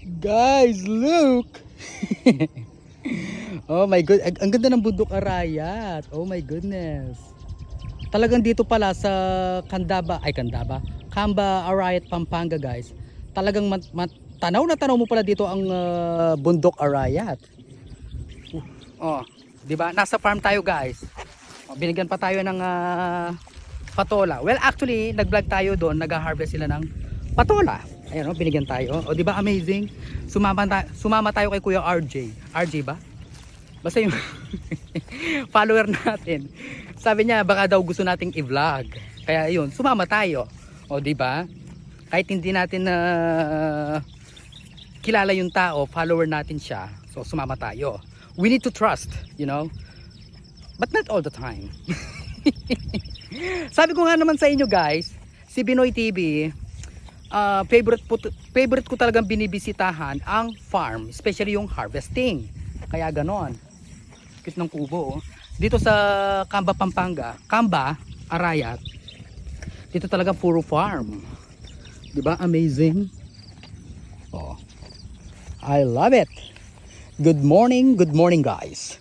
Guys, look! Oh my god, ang ganda ng bundok Arayat. Oh my goodness. Talagang dito pala sa Camba, Arayat, Pampanga, guys. Talagang tanaw mo pala dito ang bundok Arayat. Oh, 'di ba? Nasa farm tayo, guys. Oh, binigyan pa tayo ng patola. Well, actually, nag-vlog tayo doon, nag-harvest sila ng patola. Ayan, oh, binigyan tayo. O, 'di ba amazing? Sumama tayo kay Kuya RJ. RJ ba? Basta yung follower natin. Sabi niya baka daw gusto nating i-vlog. Kaya ayun, sumama tayo. O, 'di ba? Kahit hindi natin kilala yung tao, follower natin siya. So sumama tayo. We need to trust, you know. But not all the time. Sabi ko nga naman sa inyo, guys, si Binoy TV, favorite ko talagang binibisitahan ang farm, especially yung harvesting. Kaya ganon. Kit ng kubo, oh. Dito sa Camba, Pampanga, Camba, Arayat, dito talaga puro farm. 'Di ba? Amazing. Oh. I love it. Good morning guys.